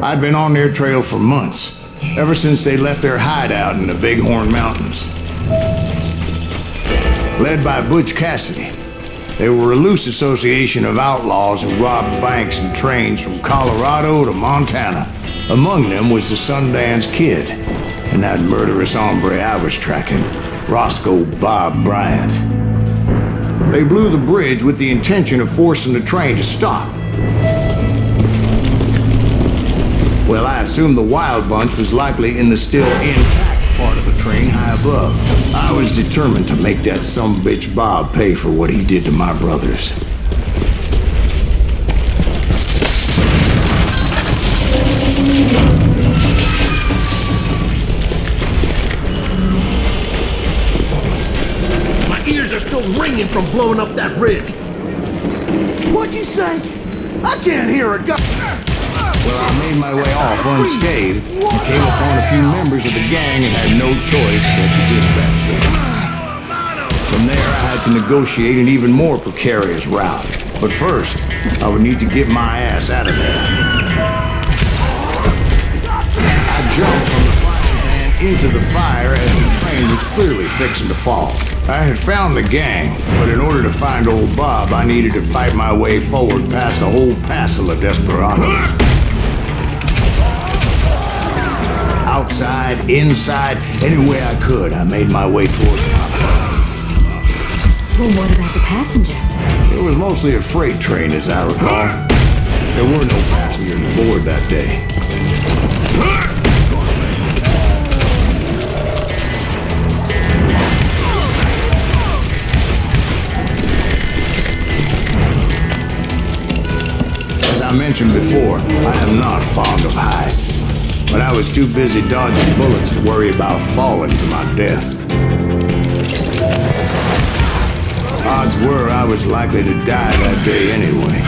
I'd been on their trail for months, ever since they left their hideout in the Bighorn Mountains. Led by Butch Cassidy, they were a loose association of outlaws who robbed banks and trains from Colorado to Montana. Among them was the Sundance Kid, and that murderous hombre I was tracking, Roscoe Bob Bryant. They blew the bridge with the intention of forcing the train to stop. Well, I assumed the Wild Bunch was likely in the still intact part of the train high above. I was determined to make that sumbitch Bob pay for what he did to my brothers. My ears are still ringing from blowing up that ridge. What'd you say? I can't hear a gun. Well, I made my way off unscathed and came upon a few members of the gang and had no choice but to dispatch them. From there, I had to negotiate an even more precarious route. But first, I would need to get my ass out of there. I jumped from the frying pan into the fire as the train was clearly fixing to fall. I had found the gang, but in order to find old Bob, I needed to fight my way forward past a whole passel of desperados. Outside, inside, any way I could, I made my way towards my plane. Well, what about the passengers? It was mostly a freight train, as I recall. There were no passengers aboard that day. As I mentioned before, I am not fond of heights. But I was too busy dodging bullets to worry about falling to my death. Odds were I was likely to die that day anyway.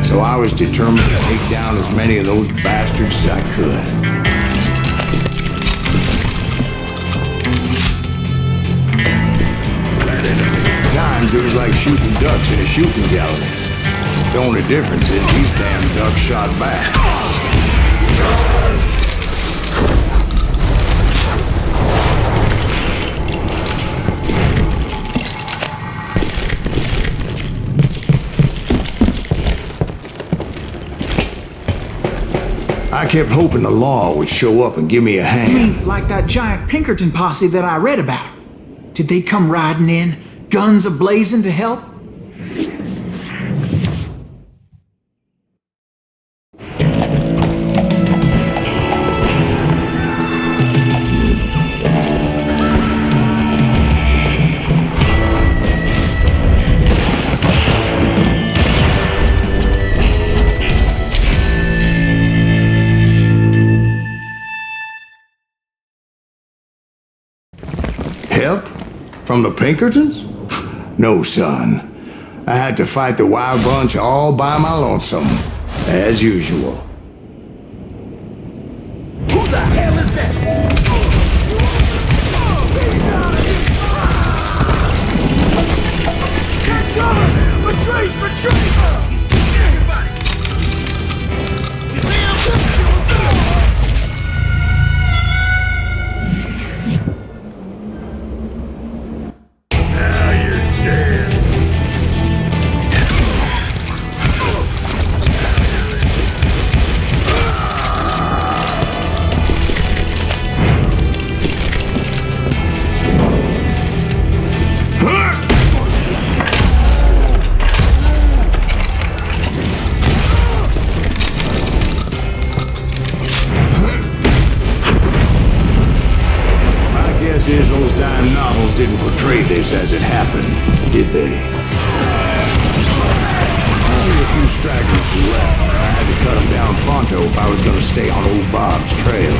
So I was determined to take down as many of those bastards as I could. At times it was like shooting ducks in a shooting gallery. The only difference is these damn ducks shot back. I kept hoping the law would show up and give me a hand. You mean like that giant Pinkerton posse that I read about? Did they come riding in, guns a-blazing to help? Help? From the Pinkertons? No, son. I had to fight the Wild Bunch all by my lonesome, as usual. Who the hell is that? Get cover! Retreat! Retreat! He's killing everybody! You see him? Is those dime novels didn't portray this as it happened, did they? Only a few stragglers were left. I had to cut them down pronto if I was going to stay on old Bob's trail.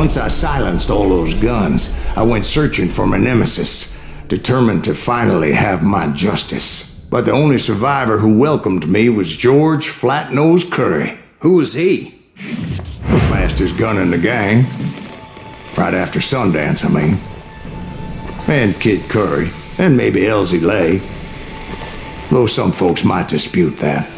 Once I silenced all those guns, I went searching for my nemesis, determined to finally have my justice. But the only survivor who welcomed me was George Flat-Nosed Curry. Who was he? The fastest gun in the gang. Right after Sundance, I mean. And Kid Curry, and maybe Elsie Lay. Though some folks might dispute that.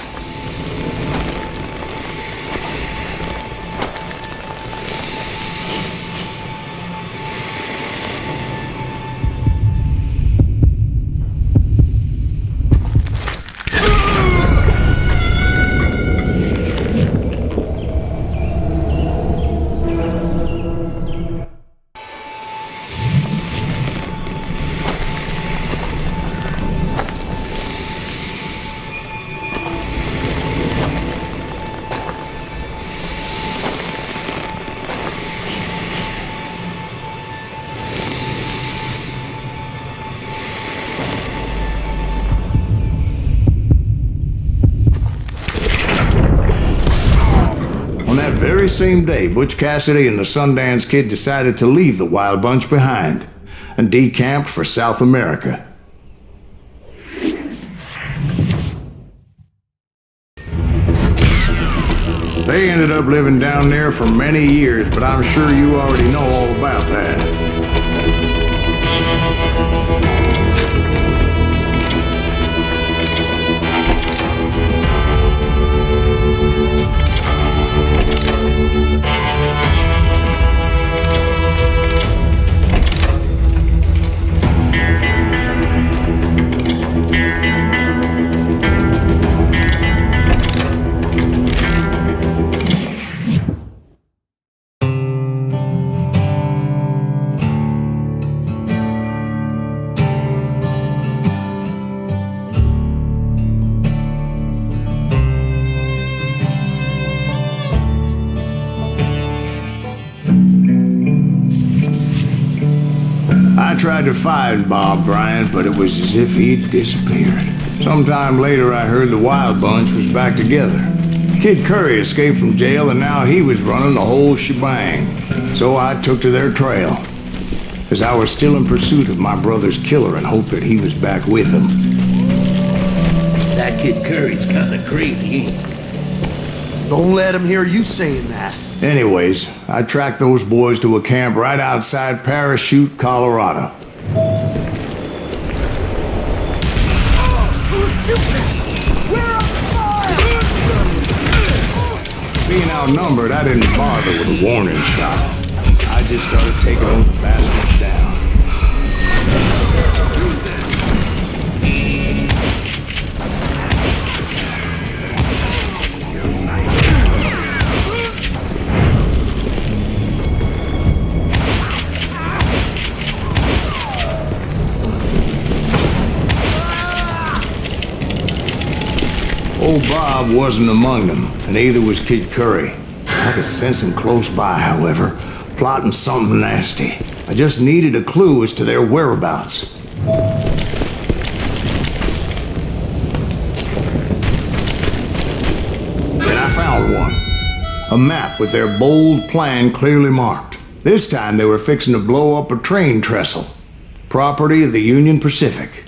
On that very same day, Butch Cassidy and the Sundance Kid decided to leave the Wild Bunch behind and decamped for South America. They ended up living down there for many years, but I'm sure you already know all about that. I tried to find Bob Bryant, but it was as if he'd disappeared. Sometime later, I heard the Wild Bunch was back together. Kid Curry escaped from jail, and now he was running the whole shebang. So I took to their trail, as I was still in pursuit of my brother's killer and hoped that he was back with him. That Kid Curry's kinda crazy, ain't he? Don't let him hear you saying that. Anyways, I tracked those boys to a camp right outside Parachute, Colorado. Who's shooting? We're on fire! Being outnumbered, I didn't bother with a warning shot. I just started taking those bastards down. Old Bob wasn't among them, and neither was Kid Curry. I could sense him close by, however, plotting something nasty. I just needed a clue as to their whereabouts. Then I found one. A map with their bold plan clearly marked. This time they were fixing to blow up a train trestle. Property of the Union Pacific.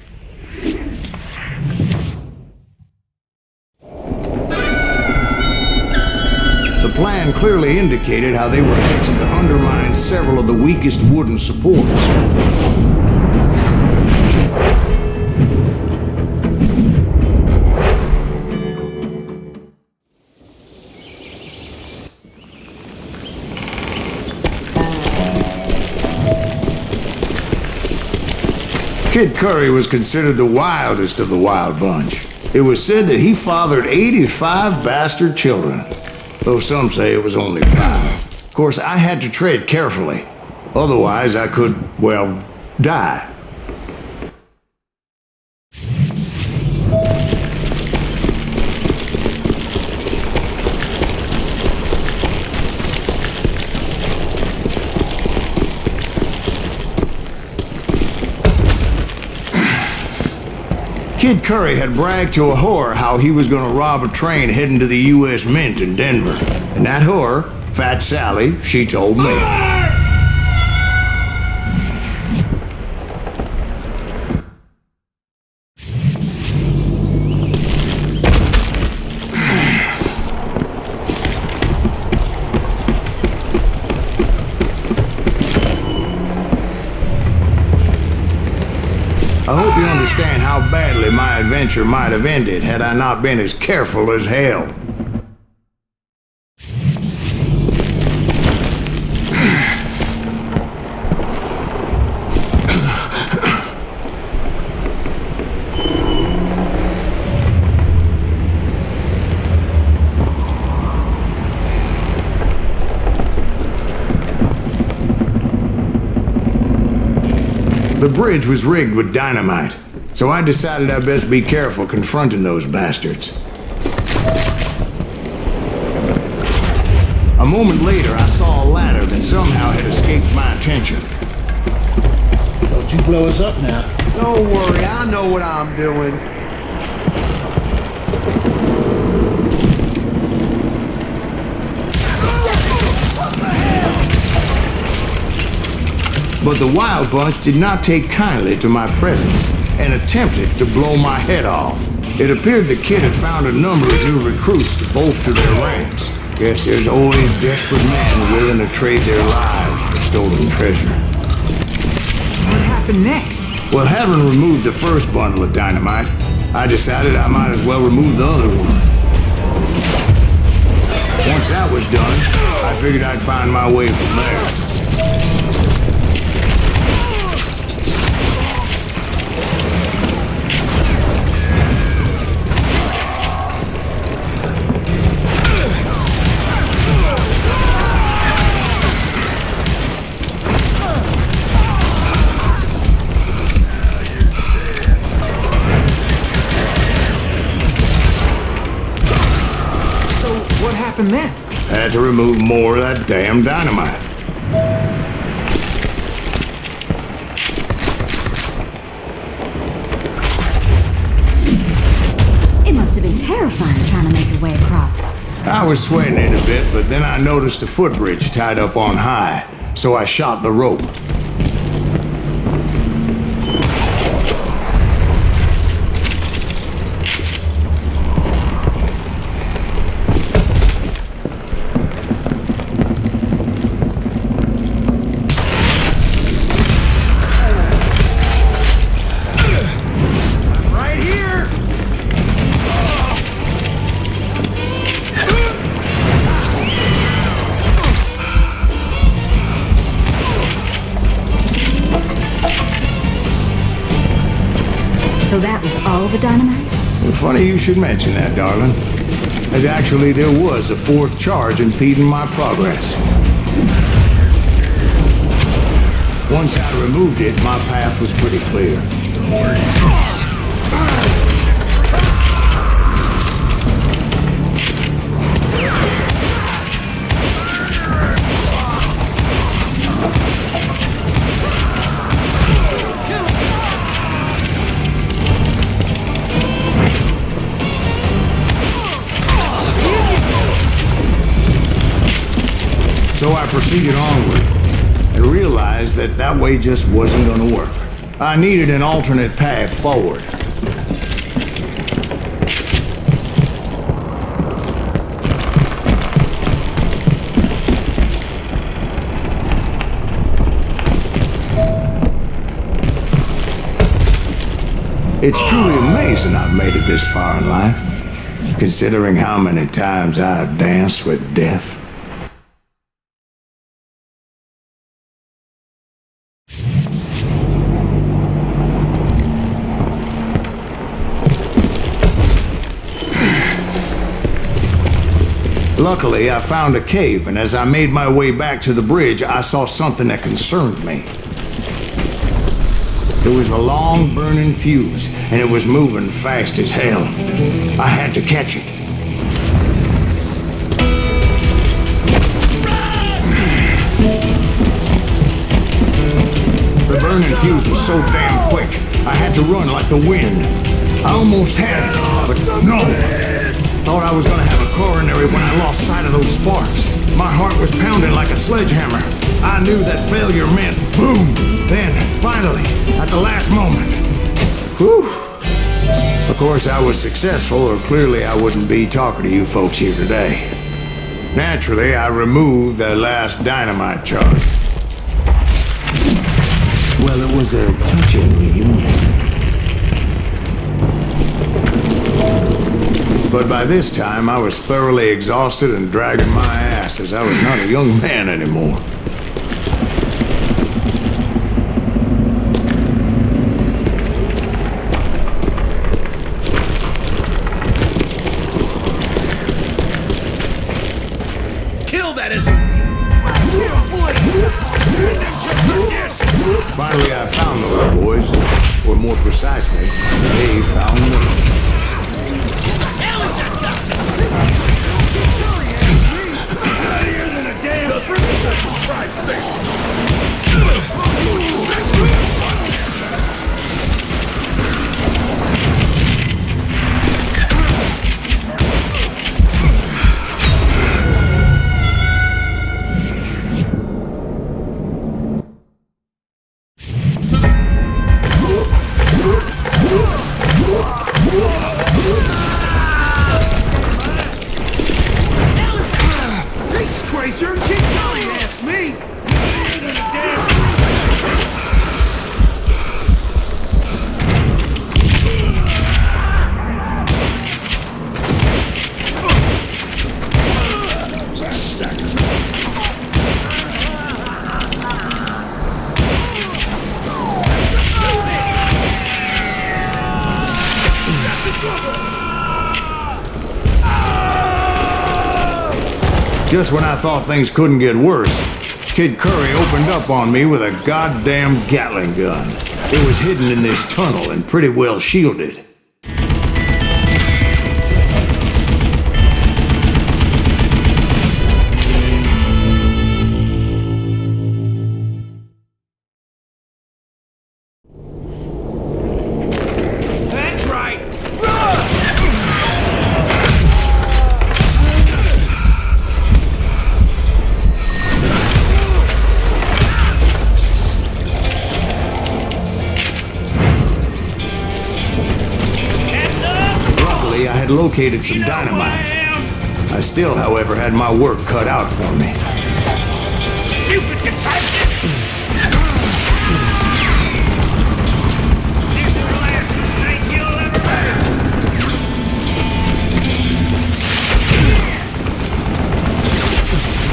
The plan clearly indicated how they were fixing to undermine several of the weakest wooden supports. Kid Curry was considered the wildest of the Wild Bunch. It was said that he fathered 85 bastard children, though some say it was only 5. Of course, I had to tread carefully. Otherwise, I could, well, die. Kid Curry had bragged to a whore how he was gonna rob a train heading to the U.S. Mint in Denver. And that whore, Fat Sally, she told me. my adventure might have ended had I not been as careful as hell. The bridge was rigged with dynamite, so I decided I'd best be careful confronting those bastards. A moment later, I saw a ladder that somehow had escaped my attention. Don't you blow us up now. Don't worry, I know what I'm doing. But the Wild Bunch did not take kindly to my presence and attempted to blow my head off. It appeared the kid had found a number of new recruits to bolster their ranks. Guess there's always desperate men willing to trade their lives for stolen treasure. What happened next? Well, having removed the first bundle of dynamite, I decided I might as well remove the other one. Once that was done, I figured I'd find my way from there. What happened then? Had to remove more of that damn dynamite. It must have been terrifying trying to make your way across. I was sweating it a bit, but then I noticed a footbridge tied up on high, so I shot the rope. So that was all the dynamite? Funny you should mention that, darling. As actually there was a fourth charge impeding my progress. Once I removed it, my path was pretty clear. So I proceeded onward and realized that that way just wasn't going to work. I needed an alternate path forward. It's truly amazing I've made it this far in life, considering how many times I've danced with death. Luckily, I found a cave, and as I made my way back to the bridge, I saw something that concerned me. There was a long burning fuse, and it was moving fast as hell. I had to catch it. The burning fuse was so damn quick, I had to run like the wind. I almost had it, but no. Thought I was gonna have a coronary when I lost sight of those sparks. My heart was pounding like a sledgehammer. I knew that failure meant boom. Then, finally, at the last moment. Whew. Of course, I was successful, or clearly I wouldn't be talking to you folks here today. Naturally, I removed the last dynamite charge. Well, it was a touching reunion. But by this time, I was thoroughly exhausted and dragging my ass as I was not a young man anymore. Finally, I found those boys, or more precisely, they found me. Dirtier than a damn fruit, fried fish. Just when I thought things couldn't get worse, Kid Curry opened up on me with a goddamn Gatling gun. It was hidden in this tunnel and pretty well shielded. Located some dynamite. I still, however, had my work cut out for me. Stupid contraption! This is the last mistake you'll ever make.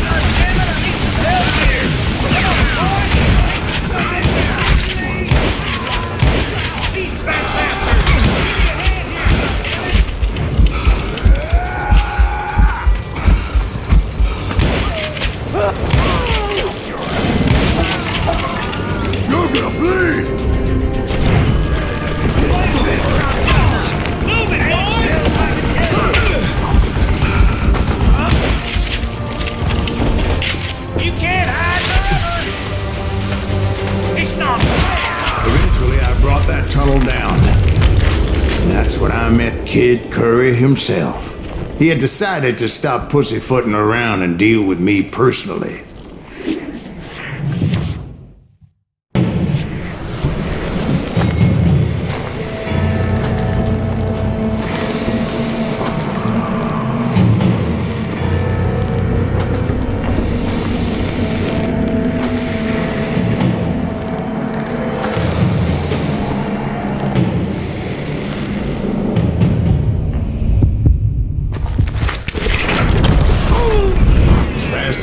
God damn it, I need some help here! Come on, boys! These fat bastards! You're gonna bleed! Move it, boys! You can't hide forever! It's not fair! Eventually, I brought that tunnel down. And that's when I met Kid Curry himself. He had decided to stop pussyfooting around and deal with me personally.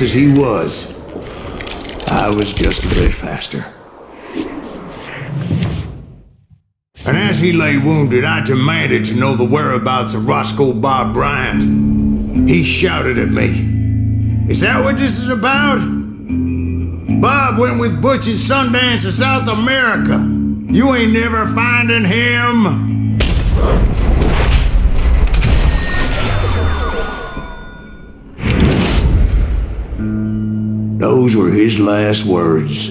As he was, I was just a bit faster. And as he lay wounded, I demanded to know the whereabouts of Roscoe Bob Bryant. He shouted at me, "Is that what this is about? Bob went with Butch and Sundance to South America. You ain't never finding him." Those were his last words.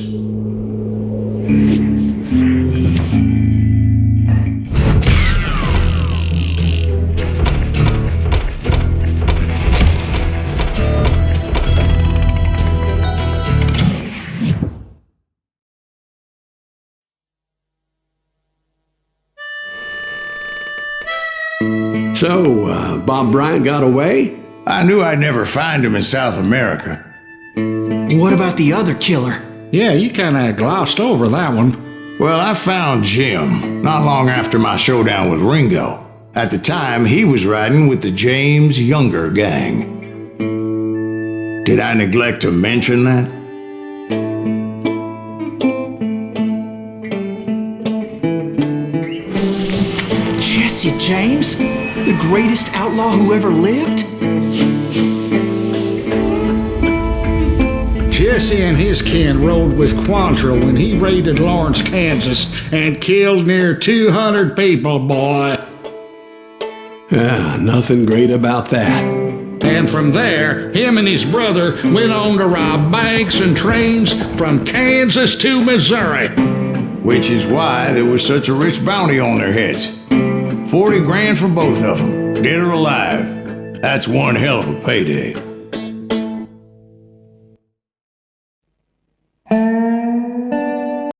So, Bob Bryant got away? I knew I'd never find him in South America. What about the other killer? Yeah, you kind of glossed over that one. Well, I found Jim not long after my showdown with Ringo. At the time, he was riding with the James Younger gang. Did I neglect to mention that? Jesse James? The greatest outlaw who ever lived? Jesse and his kin rode with Quantrill when he raided Lawrence, Kansas, and killed near 200 people, boy. Nothing great about that. And from there, him and his brother went on to rob banks and trains from Kansas to Missouri. Which is why there was such a rich bounty on their heads. 40 grand for both of them, dead or alive. That's one hell of a payday.